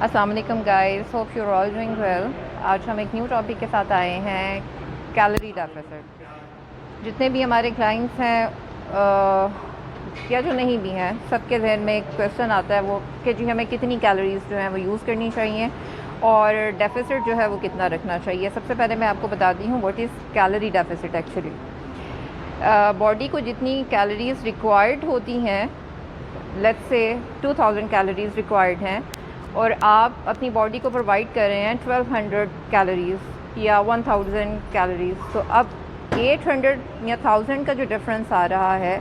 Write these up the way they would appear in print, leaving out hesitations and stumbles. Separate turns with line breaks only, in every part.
अस्सलाम वालेकुम guys, hope you are all doing well. आज हम एक न्यू टॉपिक के साथ आए हैं, कैलोरी डेफिसिट। जितने भी हमारे क्लाइंट्स हैं या जो नहीं भी हैं, सबके जहन में एक क्वेश्चन आता है वो कि जी हमें कितनी कैलोरीज़ जो हैं वो यूज़ करनी चाहिए और डेफिसिट जो है वो कितना रखना चाहिए। सबसे पहले मैं आपको बताती हूँ what is calorie deficit actually. Body को जितनी कैलोरीज़ रिक्वायर्ड होती हैं, लेट्स से 2000 कैलोरीज़ रिक्वायर्ड हैं और आप अपनी बॉडी को प्रोवाइड कर रहे हैं 1200 कैलोरीज़ या 1000 कैलोरीज़, तो अब 800 या 1000 का जो डिफरेंस आ रहा है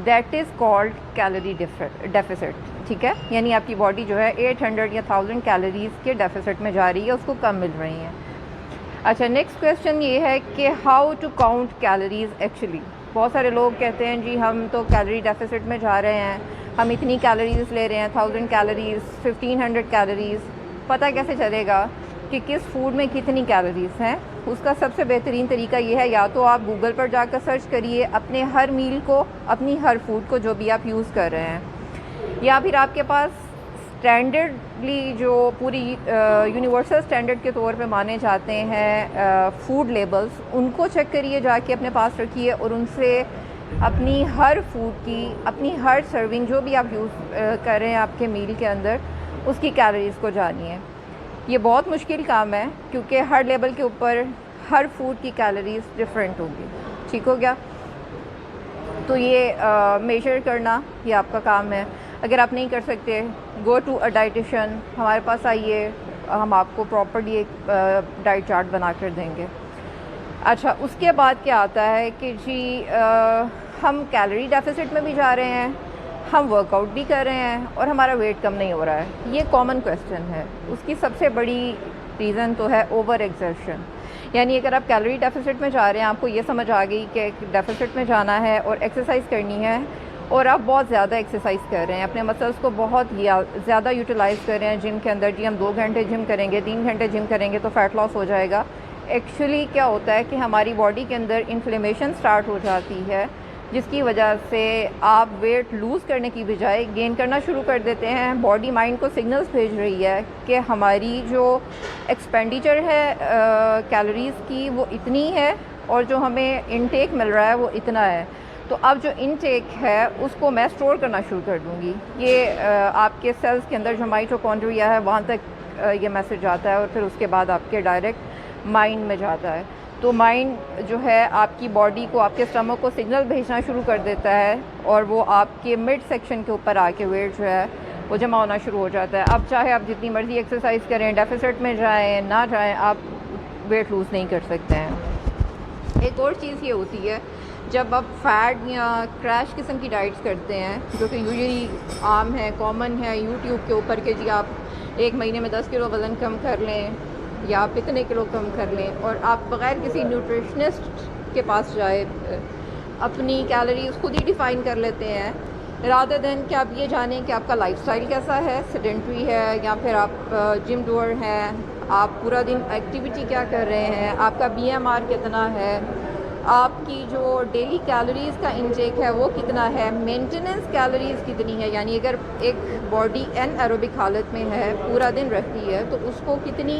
that is called calorie deficit. ठीक है, यानी आपकी बॉडी जो है 800 या 1000 कैलोरीज़ के डेफिसिट में जा रही है, उसको कम मिल रही हैं। अच्छा, नेक्स्ट क्वेश्चन ये है कि how to count calories actually. बहुत सारे लोग कहते हैं जी हम तो कैलोरी डेफिसिट में जा रहे हैं, हम इतनी कैलोरीज़ ले रहे हैं, 1000 कैलोरीज़, 1500 कैलोरीज़। पता कैसे चलेगा कि किस फूड में कितनी कैलोरीज़ हैं? उसका सबसे बेहतरीन तरीका ये है, या तो आप गूगल पर जाकर सर्च करिए अपने हर मील को, अपनी हर फूड को जो भी आप यूज़ कर रहे हैं, या फिर आपके पास स्टैंडर्डली जो पूरी यूनिवर्सल स्टैंडर्ड के तौर पे माने जाते हैं फूड लेबल्स, उनको चेक करिए, जाके अपने पास रखिए और उनसे अपनी हर फूड की, अपनी हर सर्विंग जो भी आप यूज़ कर रहे हैं आपके मील के अंदर, उसकी कैलोरीज़ को जानिए। ये बहुत मुश्किल काम है क्योंकि हर लेबल के ऊपर हर फूड की कैलोरीज़ डिफरेंट होगी। ठीक हो गया? तो ये मेजर करना ये आपका काम है। अगर आप नहीं कर सकते, गो टू अ डाइटिशियन, हमारे पास आइए, हम आपको प्रॉपर्ली एक डाइट चार्ट बना कर देंगे। अच्छा, उसके बाद क्या आता है कि जी हम कैलोरी डेफिसिट में भी जा रहे हैं, हम वर्कआउट भी कर रहे हैं और हमारा वेट कम नहीं हो रहा है। ये कॉमन क्वेश्चन है। उसकी सबसे बड़ी रीज़न तो है ओवर एक्सर्शन। यानी अगर आप कैलोरी डेफिसिट में जा रहे हैं, आपको ये समझ आ गई कि डेफिसिट में जाना है और एक्सरसाइज करनी है, और आप बहुत ज़्यादा एक्सरसाइज कर रहे हैं, अपने मसल्स को बहुत ज़्यादा यूटिलाइज़ कर रहे हैं जिम के अंदर। जी हम 2 घंटे जिम करेंगे, 3 घंटे जिम करेंगे तो फ़ैट लॉस हो जाएगा। एक्चुअली क्या होता है कि हमारी बॉडी के अंदर इन्फ्लेमेशन स्टार्ट हो जाती है, जिसकी वजह से आप वेट लूज़ करने की बजाय गेन करना शुरू कर देते हैं। बॉडी माइंड को सिग्नल्स भेज रही है कि हमारी जो एक्सपेंडिचर है कैलोरीज़ की वो इतनी है और जो हमें इनटेक मिल रहा है वो इतना है। तो अब जो इनटेक है उसको मैं स्टोर करना शुरू कर दूँगी। ये आपके सेल्स के अंदर जो माइटोकॉन्ड्रिया है वहाँ तक ये मैसेज आता है और फिर उसके बाद आपके डायरेक्ट माइंड में जाता है। तो माइंड जो है आपकी बॉडी को, आपके स्टमक को सिग्नल भेजना शुरू कर देता है और वो आपके मिड सेक्शन के ऊपर आके वेट जो है वो जमा होना शुरू हो जाता है। अब चाहे आप जितनी मर्ज़ी एक्सरसाइज करें, डेफिसिट में जाएं ना जाएं, आप वेट लूज़ नहीं कर सकते हैं। एक और चीज़ ये होती है, जब आप फैट या क्रैश किस्म की डाइट्स करते हैं, जो कि यूजुअली आम है, कॉमन है यूट्यूब के ऊपर कि जी आप 1 महीने में 10 किलो वज़न कम कर लें या आप इतने किलो कम कर लें, और आप बग़ैर किसी न्यूट्रिशनिस्ट के पास जाए अपनी कैलोरीज़ खुद ही डिफ़ाइन कर लेते हैं, रादर देन कि आप ये जानें कि आपका लाइफस्टाइल कैसा है, सेडेंट्री है या फिर आप जिम डूअर हैं, आप पूरा दिन एक्टिविटी क्या कर रहे हैं, आपका BMR कितना है, आपकी जो डेली कैलोरीज़ का इंटेक है वो कितना है, मेंटेनेंस कैलोरीज़ कितनी है। यानी अगर एक बॉडी एनएरोबिक हालत में है, पूरा दिन रहती है, तो उसको कितनी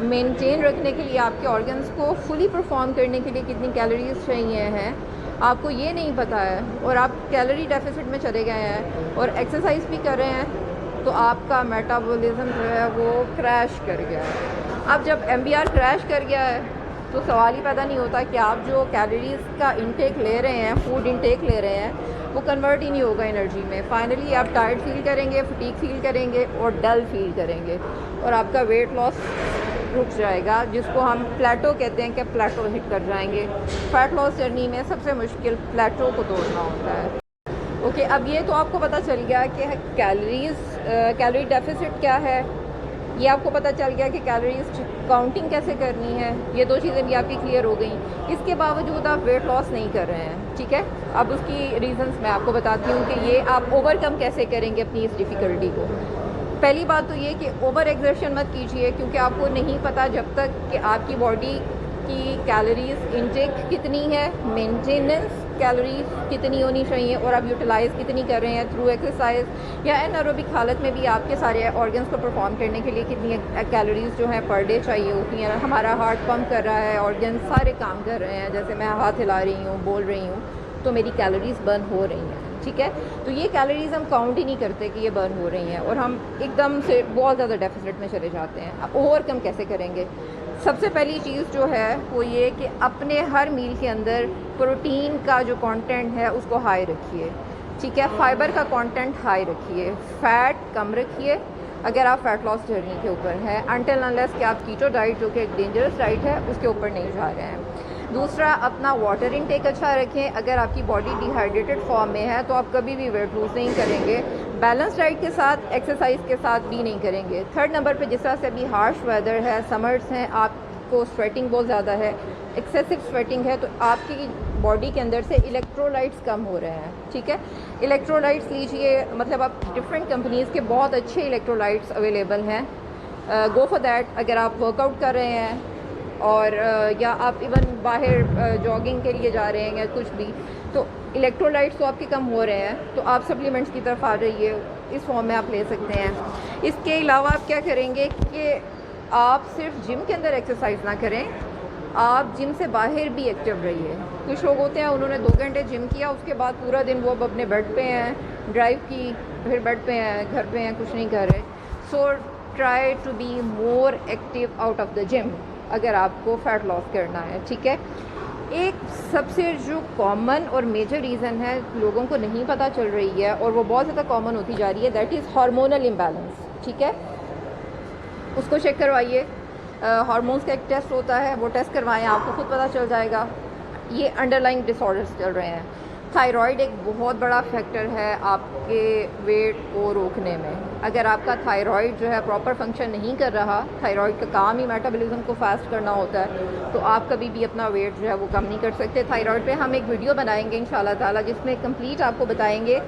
मेंटेन रखने के लिए, आपके ऑर्गन्स को फुली परफॉर्म करने के लिए कितनी कैलोरीज़ चाहिए हैं, आपको ये नहीं पता है और आप कैलोरी डेफिसिट में चले गए हैं और एक्सरसाइज भी कर रहे हैं, तो आपका मेटाबॉलिज्म जो है वो क्रैश कर गया है। अब जब MBR क्रैश कर गया है तो सवाल ही पैदा नहीं होता कि आप जो कैलोरीज़ का इंटेक ले रहे हैं, फूड इंटेक ले रहे हैं, वो कन्वर्ट ही नहीं होगा एनर्जी में। फाइनली आप टायर्ड फील करेंगे, फटीग फील करेंगे और डल फील करेंगे और आपका वेट लॉस रुक जाएगा, जिसको हम प्लेटो कहते हैं कि प्लेटो हिट कर जाएंगे। फ़ैट लॉस जर्नी में सबसे मुश्किल प्लेटो को तोड़ना होता है। ओके, अब ये तो आपको पता चल गया कि कैलोरी डेफिसिट क्या है, ये आपको पता चल गया कि कैलोरीज काउंटिंग कैसे करनी है, ये 2 चीज़ें भी आपकी क्लियर हो गई। इसके बावजूद आप वेट लॉस नहीं कर रहे हैं, ठीक है। अब उसकी रीज़न्स मैं आपको बताती हूँ कि ये आप ओवरकम कैसे करेंगे अपनी इस डिफ़िकल्टी को। पहली बात तो ये कि ओवर एक्सर्शन मत कीजिए, क्योंकि आपको नहीं पता जब तक कि आपकी बॉडी आपकी कैलोरीज इंटेक कितनी है, मेंटेनेंस कैलोरीज कितनी होनी चाहिए और आप यूटिलाइज़ कितनी कर रहे हैं थ्रू एक्सरसाइज या एनारोबिक हालत में भी आपके सारे ऑर्गन्स को परफॉर्म करने के लिए कितनी कैलोरीज जो हैं पर डे चाहिए होती हैं। हमारा हार्ट पंप कर रहा है, ऑर्गन सारे काम कर रहे हैं, जैसे मैं हाथ हिला रही हूँ, बोल रही हूँ, तो मेरी कैलोरीज बर्न हो रही हैं, ठीक है। तो ये कैलोरीज हम काउंट ही नहीं करते कि ये बर्न हो रही हैं और हम एकदम से बहुत ज़्यादा डेफिसिट में चले जाते हैं। अब ओवरकम कैसे करेंगे? सबसे पहली चीज़ जो है वो ये कि अपने हर मील के अंदर प्रोटीन का जो कंटेंट है उसको हाई रखिए, ठीक है। फाइबर का कंटेंट हाई रखिए, फ़ैट कम रखिए अगर आप फ़ैट लॉस जर्नी के ऊपर हैं, अनटिल अनलेस कि आप कीटो डाइट जो कि एक डेंजरस डाइट है उसके ऊपर नहीं जा रहे हैं। दूसरा, अपना वाटर इनटेक अच्छा रखें। अगर आपकी बॉडी डिहाइड्रेटेड फॉर्म में है तो आप कभी भी वेट लूज़ नहीं करेंगे, बैलेंस डाइट के साथ, एक्सरसाइज के साथ भी नहीं करेंगे। थर्ड नंबर पे, जिस तरह से अभी हार्श वेदर है, समर्स हैं, आपको स्वेटिंग बहुत ज़्यादा है, एक्सेसिव स्वेटिंग है, तो आपकी बॉडी के अंदर से इलेक्ट्रोलाइट्स कम हो रहे हैं, ठीक है। इलेक्ट्रोलाइट्स लीजिए, मतलब आप डिफरेंट कंपनीज़ के बहुत अच्छे इलेक्ट्रोलाइट्स अवेलेबल हैं, गो फॉर दैट। अगर आप वर्कआउट कर रहे हैं और या आप इवन बाहर जॉगिंग के लिए जा रहे हैं या कुछ भी, तो इलेक्ट्रोलाइट्स तो आपके कम हो रहे हैं, तो आप सप्लीमेंट्स की तरफ आ रही है, इस फॉर्म में आप ले सकते हैं। इसके अलावा आप क्या करेंगे कि आप सिर्फ जिम के अंदर एक्सरसाइज ना करें, आप जिम से बाहर भी एक्टिव रहिए। कुछ लोग होते हैं उन्होंने 2 घंटे जिम किया, उसके बाद पूरा दिन वो अब अपने बेड पे हैं, ड्राइव की, फिर बेड पे हैं, घर पे हैं, कुछ नहीं कर रहे। So try to be more active out of the gym अगर आपको फ़ैट लॉस करना है, ठीक है। एक सबसे जो कॉमन और मेजर रीज़न है, लोगों को नहीं पता चल रही है और वो बहुत ज़्यादा कॉमन होती जा रही है, दैट इज़ हार्मोनल इम्बैलेंस, ठीक है। उसको चेक करवाइए, हार्मोन्स का एक टेस्ट होता है, वो टेस्ट करवाएं, आपको खुद पता चल जाएगा। ये अंडरलाइंग डिसऑर्डर्स चल रहे हैं। थायराइड एक बहुत बड़ा फैक्टर है आपके वेट को रोकने में। अगर आपका थायराइड जो है प्रॉपर फंक्शन नहीं कर रहा, थायराइड का काम ही मेटाबॉलिज्म को फास्ट करना होता है, तो आप कभी भी अपना वेट जो है वो कम नहीं कर सकते। थायराइड पे हम एक वीडियो बनाएंगे इंशाल्लाह ताला, जिसमें कंप्लीट आपको बताएंगे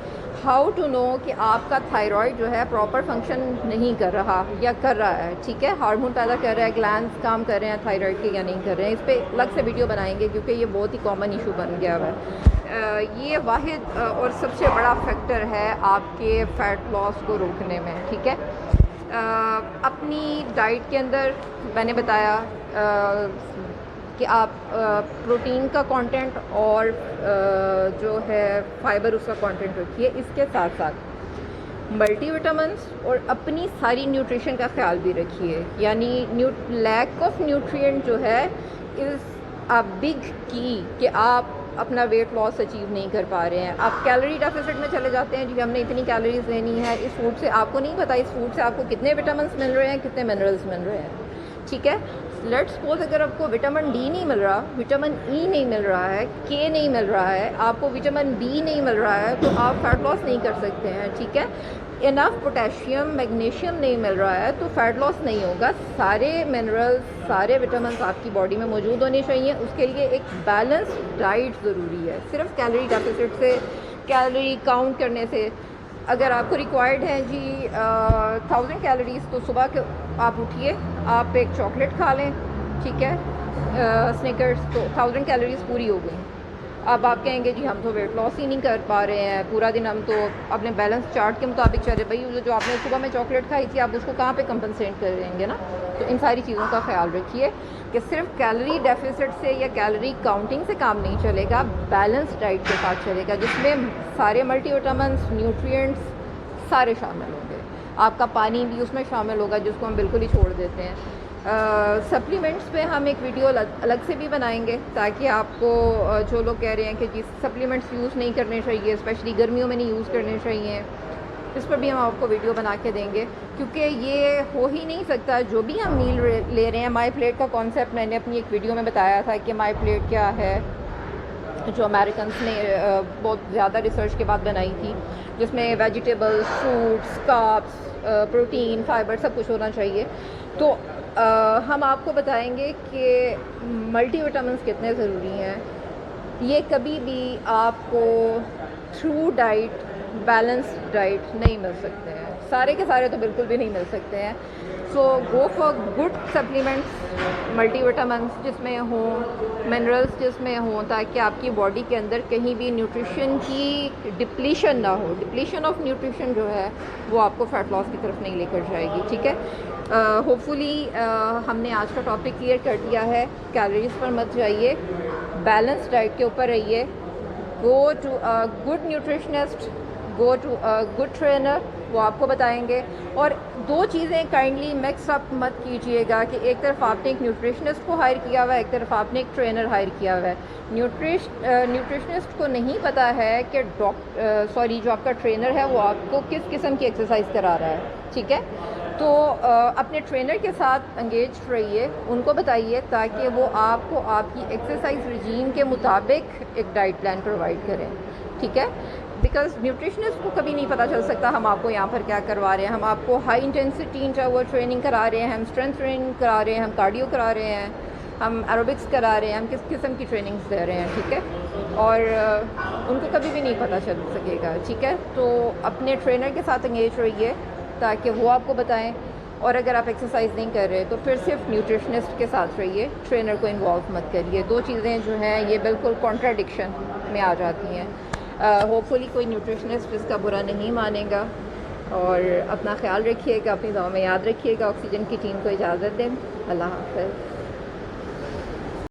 हाउ टू नो कि आपका थायराइड जो है प्रॉपर फंक्शन नहीं कर रहा या कर रहा है, ठीक है। हार्मोन पैदा कर रहा है, ग्लैंड्स काम कर रहे हैं थायराइड के या नहीं कर रहे हैं, इस पर अलग से वीडियो बनाएंगे क्योंकि ये बहुत ही कॉमन इशू बन गया हुआ है। ये वाहिद और सबसे बड़ा फैक्टर है आपके फ़ैट लॉस को रोकने में, ठीक है। अपनी डाइट के अंदर मैंने बताया कि आप प्रोटीन का कंटेंट और जो है फाइबर उसका कंटेंट रखिए। इसके साथ साथ मल्टीविटामिन्स और अपनी सारी न्यूट्रिशन का ख्याल भी रखिए, यानी लैक ऑफ न्यूट्रिएंट जो है इज़ अ बिग की कि आप अपना वेट लॉस अचीव नहीं कर पा रहे हैं। आप कैलोरी डेफिसिट में चले जाते हैं, जी हमने इतनी कैलोरीज लेनी है, इस फूड से आपको नहीं पता इस फूड से आपको कितने विटामिन्स मिल रहे हैं, कितने मिनरल्स मिल रहे हैं, ठीक है। लेट्स सपोज अगर आपको विटामिन डी नहीं मिल रहा, विटामिन ई नहीं मिल रहा है, के नहीं मिल रहा है, आपको विटामिन बी नहीं मिल रहा है, तो आप फैट लॉस नहीं कर सकते हैं, ठीक है। इनफ पोटेशियम मैग्नीशियम नहीं मिल रहा है तो फैट लॉस नहीं होगा। सारे मिनरल्स, सारे विटामिन्स आपकी बॉडी में मौजूद होने चाहिए। उसके लिए एक बैलेंस्ड डाइट ज़रूरी है। सिर्फ कैलोरी डेफिसिट से, कैलोरी काउंट करने से, अगर आपको रिक्वायर्ड है जी 1000 कैलोरीज, तो सुबह के आप उठिए, आप एक चॉकलेट खा लें, ठीक है, स्निकर्स, तो 1000 कैलोरीज पूरी हो गई। अब आप कहेंगे जी हम तो वेट लॉस ही नहीं कर पा रहे हैं, पूरा दिन हम तो अपने बैलेंस चार्ट के मुताबिक चले, भाई जो आपने सुबह में चॉकलेट खाई थी आप उसको कहाँ पे कंपनसेट करेंगे ना। तो इन सारी चीज़ों का ख्याल रखिए कि सिर्फ कैलोरी डेफिसिट से या कैलोरी काउंटिंग से काम नहीं चलेगा, बैलेंस डाइट के साथ चलेगा, जिसमें सारे मल्टीविटामिन्स, न्यूट्रिएंट्स सारे शामिल होंगे। आपका पानी भी उसमें शामिल होगा, जिसको हम बिल्कुल ही छोड़ देते हैं। सप्लीमेंट्स पे हम एक वीडियो अलग से भी बनाएंगे, ताकि आपको जो लोग कह रहे हैं कि जी सप्लीमेंट्स यूज़ नहीं करने चाहिए, स्पेशली गर्मियों में नहीं यूज़ करने चाहिए, इस पर भी हम आपको वीडियो बना के देंगे। क्योंकि ये हो ही नहीं सकता, जो भी हम मील ले रहे हैं, माई प्लेट का कॉन्सेप्ट मैंने अपनी एक वीडियो में बताया था कि माई प्लेट क्या है, जो अमेरिकन्स ने बहुत ज़्यादा रिसर्च के बाद बनाई थी, जिसमें vegetables, fruits, carbs, protein, fibre सब कुछ होना चाहिए। तो हम आपको बताएंगे कि मल्टीविटामिन्स कितने ज़रूरी हैं। ये कभी भी आपको थ्रू डाइट बैलेंस्ड डाइट नहीं मिल सकते हैं, सारे के सारे तो बिल्कुल भी नहीं मिल सकते हैं। So go for good supplements, multivitamins जिसमें हों, मिनरल्स जिसमें हों, ताकि आपकी बॉडी के अंदर कहीं भी न्यूट्रिशन की डिप्लीशन ना हो। डिप्लीशन ऑफ न्यूट्रिशन जो है वो आपको फ़ैट लॉस की तरफ नहीं लेकर जाएगी, ठीक है। होपफुली हमने आज का टॉपिक क्लियर कर दिया है। कैलोरीज पर मत जाइए, बैलेंस डाइट के ऊपर रहिए। Go to a good nutritionist, go to a good trainer, वो आपको बताएंगे। और दो चीज़ें काइंडली मिक्स अप मत कीजिएगा कि एक तरफ आपने एक न्यूट्रिशनिस्ट को हायर किया हुआ है, एक तरफ आपने एक ट्रेनर हायर किया हुआ है। न्यूट्रिशनिस्ट को नहीं पता है कि जो आपका ट्रेनर है वो आपको किस किस्म की एक्सरसाइज करा रहा है, ठीक है। तो अपने ट्रेनर के साथ एंगेज रहिए, उनको बताइए ताकि वो आपको आपकी एक्सरसाइज रिजीम के मुताबिक एक डाइट प्लान प्रोवाइड करें, ठीक है। बिकॉज न्यूट्रिशनिस्ट को कभी नहीं पता चल सकता हम आपको यहाँ पर क्या करवा रहे हैं। हम आपको हाई इंटेंसिटी इंटरवल ट्रेनिंग करा रहे हैं, हम स्ट्रेंथ ट्रेनिंग करा रहे हैं, हम कार्डियो करा रहे हैं, हम एरोबिक्स करा रहे हैं, हम किस किस्म की ट्रेनिंग्स दे रहे हैं, ठीक है। और उनको कभी भी नहीं पता चल सकेगा, ठीक है। तो अपने ट्रेनर के साथ एंगेज रहिए ताकि वो आपको बताएं। और अगर आप एक्सरसाइज नहीं कर रहे तो फिर सिर्फ न्यूट्रिशनिस्ट के साथ रहिए, ट्रेनर को इन्वॉल्व मत करिए। दो चीज़ें जो हैं ये बिल्कुल कॉन्ट्राडिक्शन में आ जाती हैं। होपफुली कोई न्यूट्रिशनिस्ट इसका बुरा नहीं मानेगा। और अपना ख्याल रखिएगा, अपनी दुआ में याद रखिएगा। ऑक्सीजन की टीम को इजाज़त दें। अल्लाह हाफ़िज़।